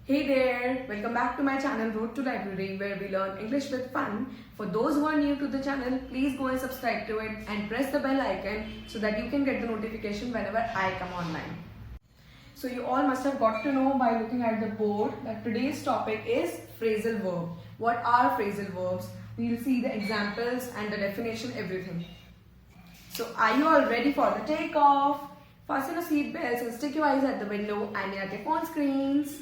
Hey there, welcome back to my channel Road to Library where we learn English with fun. For those who are new to the channel, please go and subscribe to it and press the bell icon so that you can get the notification whenever I come online. So you all must have got to know by looking at the board that today's topic is phrasal verb. What are phrasal verbs? We'll see the examples and the definition, everything. So are you all ready for the takeoff? Fasten your seat belts and stick your eyes at the window and near your phone screens.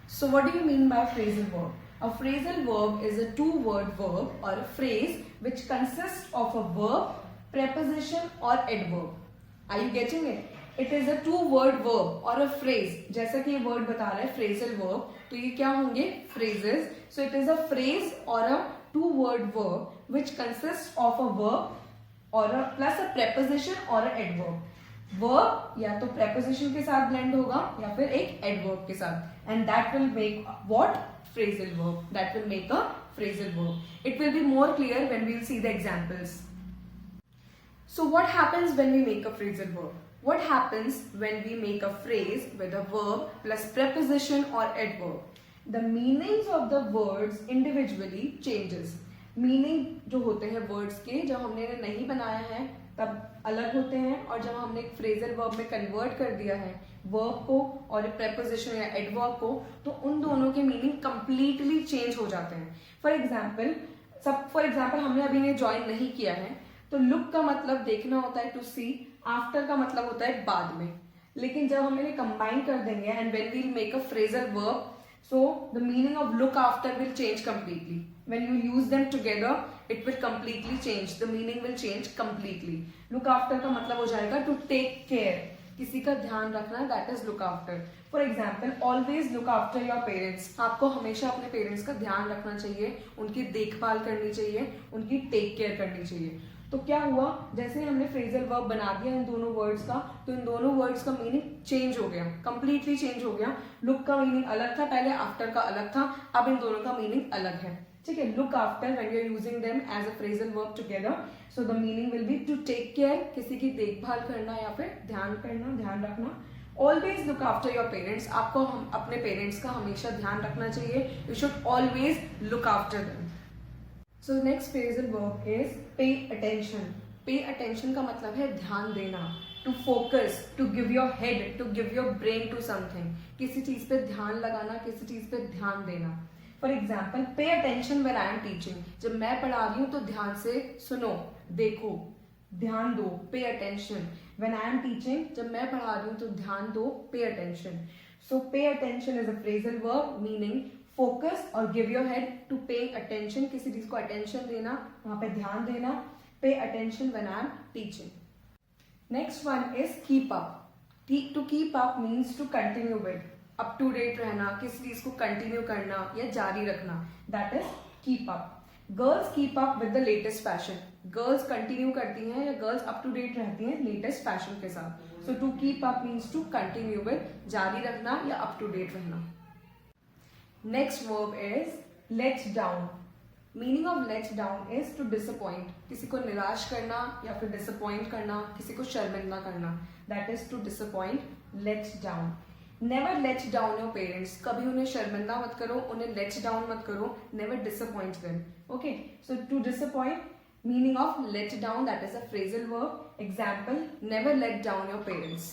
So what do you mean by phrasal verb? A phrasal verb is a two-word verb or a phrase which consists of a verb, preposition or adverb. Are you getting it? It is a two-word verb or a phrase. जैसा कि ये word बता रहा है phrasal verb, तो ये क्या होंगे? Phrases. So it is a phrase or a two-word verb which consists of a verb or a plus a preposition or a adverb. Verb या तो preposition के साथ blend होगा या फिर एक adverb के साथ, and that will make what? Phrasal verb. That will make a phrasal verb. It will be more clear when we will see the examples. So what happens when we make a phrasal verb? What happens when we make a phrase with a verb plus preposition or adverb? The meanings of the words individually changes. Meaning जो होते हैं words के, जब हमने नहीं बनाया है तब अलग होते हैं, और जब हमने एक phrasal verb में convert कर दिया है verb को और preposition या adverb को, तो उन दोनों के meaning completely change हो जाते हैं. For example हमने अभी ने join नहीं किया है, तो look का मतलब देखना होता है to see, after का मतलब होता है बाद में. लेकिन जब हम इन्हें combine कर देंगे and when we'll make a phrasal verb, so the meaning of look after will change completely. When you use them together, it will completely change. The meaning will change completely. Look after का मतलब हो जाएगा to take care. किसी का ध्यान रखना, that is look after. For example, always look after your parents. आपको हमेशा अपने parents का ध्यान रखना चाहिए, उनकी देखभाल करनी चाहिए, उनकी take care करनी चाहिए. तो क्या हुआ, जैसे ही हमने phrasal verb बना दिया इन दोनों words का, तो इन दोनों words का meaning change हो गया, completely change हो गया. Look का meaning अलग था पहले, after का अलग था, अब इन दोनों का meaning अलग है. ठीक है, look after when you are using them as a phrasal verb together, so the meaning will be to take care, किसी की देखभाल करना या फिर ध्यान करना, ध्यान रखना. Always look after your parents. आपको अपने parents का हमेशा ध्यान रखना चाहिए. You should always look after them. So next phrasal verb is pay attention. Pay attention का मतलब है ध्यान देना, to focus, to give your head, to give your brain to something. किसी चीज पे ध्यान लगाना, किसी चीज पे ध्यान देना. For example, pay attention when I am teaching. जब मैं पढ़ा रही हूँ तो ध्यान से सुनो, देखो, ध्यान दो. Pay attention. When I am teaching, जब मैं पढ़ा रही हूँ तो ध्यान दो, pay attention. So pay attention is a phrasal verb meaning focus or give your head to paying attention. किसी चीज को attention देना, वहाँ पे ध्यान देना. Pay attention when I am teaching. Next one is keep up. To keep up means to continue with. up to date रहना, किसी चीज को कंटिन्यू करना या जारी रखना, that is keep up. Girls keep up with the latest fashion. Girls continue करती हैं या गर्ल्स अप टू डेट रहती हैं लेटेस्ट फैशन के साथ. So to keep up means to continue with, जारी रखना या अप टू डेट रहना. Next verb is let down. Meaning of let down is to disappoint. किसी को निराश करना या फिर डिसअपॉइंट करना, किसी को शर्मिंदा करना, that is to disappoint. Let down. Never let down your parents. कभी उन्हें शर्मिंदा मत करो, उन्हें let down मत करो. Never disappoint them. Okay. So to disappoint, meaning of let down, that is a phrasal verb. Example: never let down your parents.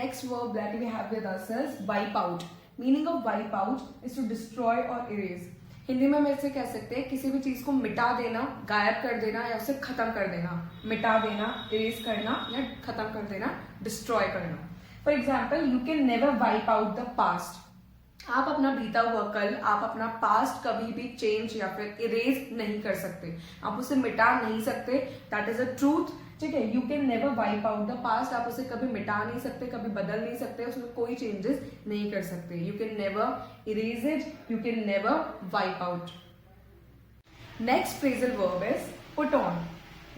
Next verb that we have with us is wipe out. Meaning of wipe out is to destroy or erase. Hindi में हम ऐसे कह सकते हैं किसी भी चीज को मिटा देना, गायब कर देना या उसे खत्म कर देना. मिटा देना, erase करना या खत्म कर देना, destroy करना. For example, you can never wipe out the past. आप अपना बीता हुआ कल, आप अपना पास्ट कभी भी चेंज या फिर इरेज नहीं कर सकते, आप उसे मिटा नहीं सकते. That is a truth. ठीक है, you can never wipe out the past. आप उसे कभी मिटा नहीं सकते, कभी बदल नहीं सकते, उसमें कोई चेंजेस नहीं कर सकते. You can never erase it, you can never wipe out. Next phrasal verb is put on.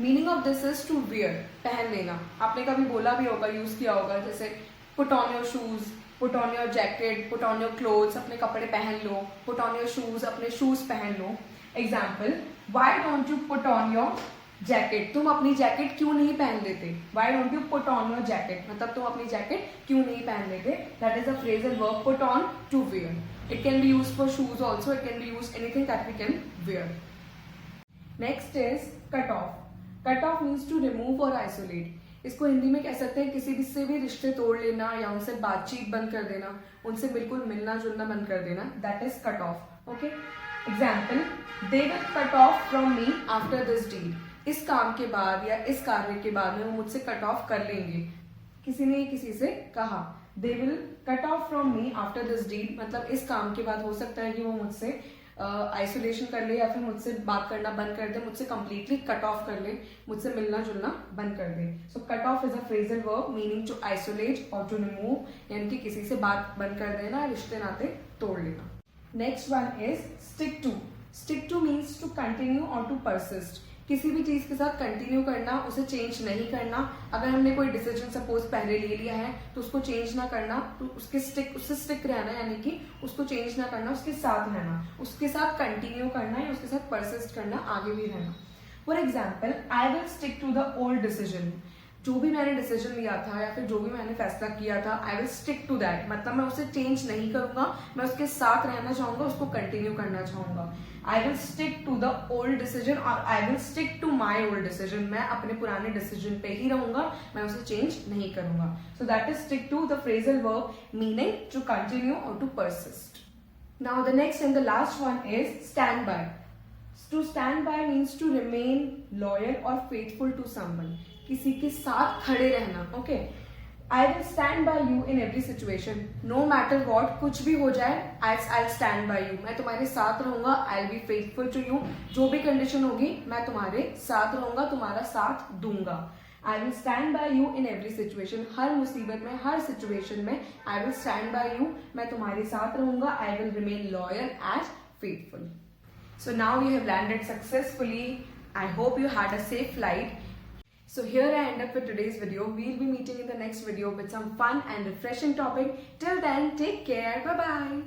Meaning of this is to wear, पहन लेना. आपने कभी बोला भी होगा, यूज किया होगा, जैसे put on your shoes, put on your jacket, put on your clothes, अपने कपड़े पहन लो. पुट ऑन योर शूज, अपने शूज पहन लो. Example: Why don't you put on your jacket? तुम अपनी जैकेट क्यों नहीं पहन लेते? Why don't you put on your jacket? मतलब तुम अपनी जैकेट क्यों नहीं पहन लेते? That is a phrasal verb put on, to wear. It can be used for shoes also. It can be used anything that we can wear. Next is cut off. Cut off means to remove or isolate. इसको हिंदी में कह सकते हैं किसी भी से भी रिश्ते तोड़ लेना या उनसे बातचीत बंद कर देना, उनसे बिल्कुल मिलना जुलना बंद कर देना. That is cut off. Okay. Example: They will cut off from me after this deed. इस काम के बाद या इस कार्य के बाद में वो मुझसे कट ऑफ कर लेंगे. किसी ने किसी से कहा They will cut off from me after this deed, मतलब इस काम के बाद हो सकता है कि वो मुझसे आइसोलेशन कर ले या फिर मुझसे बात करना बंद कर दे, मुझसे कंप्लीटली कट ऑफ कर ले, मुझसे मिलना जुलना बंद कर दे. So cut off is a phrasal verb meaning to isolate और टू रिमूव, यानी कि किसी से बात बंद कर देना, रिश्ते नाते तोड़ लेना. Next one is stick to. Stick to means to continue और टू परसिस्ट. किसी भी चीज के साथ कंटिन्यू करना, उसे चेंज नहीं करना. अगर हमने कोई डिसीजन सपोज पहले ले लिया है तो उसको चेंज ना करना, तो उससे स्टिक रहना, यानी कि उसको चेंज ना करना, उसके साथ रहना, उसके साथ कंटिन्यू करना या उसके साथ परसिस्ट करना, आगे भी रहना. For example, I will stick to the old decision. जो भी मैंने डिसीजन लिया था या फिर जो भी मैंने फैसला किया था, I will stick to that, मतलब मैं उसे चेंज नहीं करूंगा, मैं उसके साथ रहना चाहूंगा, उसको कंटिन्यू करना चाहूंगा. I will stick to the old decision और I will stick to my old decision. मैं अपने पुराने डिसीजन पे ही रहूंगा, मैं उसे चेंज नहीं करूंगा. So that is stick to, the phrasal verb meaning to continue और to persist. Now the next and the last one is stand by. To stand by means to remain loyal or faithful to someone. किसी के साथ खड़े रहना. Okay. I will stand by you in every situation. No matter what, कुछ भी हो जाए, I'll stand by you. मैं तुम्हारे साथ रहूंगा. I'll be faithful to you. जो भी कंडीशन होगी, मैं तुम्हारे साथ रहूंगा, तुम्हारा साथ दूंगा. I will stand by you in every situation. हर मुसीबत में, हर सिचुएशन में I will stand by you. मैं तुम्हारे साथ रहूंगा. I will remain loyal and faithful. So now you have landed successfully. I hope you had a safe flight. So here I end up with today's video. We'll be meeting in the next video with some fun and refreshing topic. Till then, take care. Bye bye.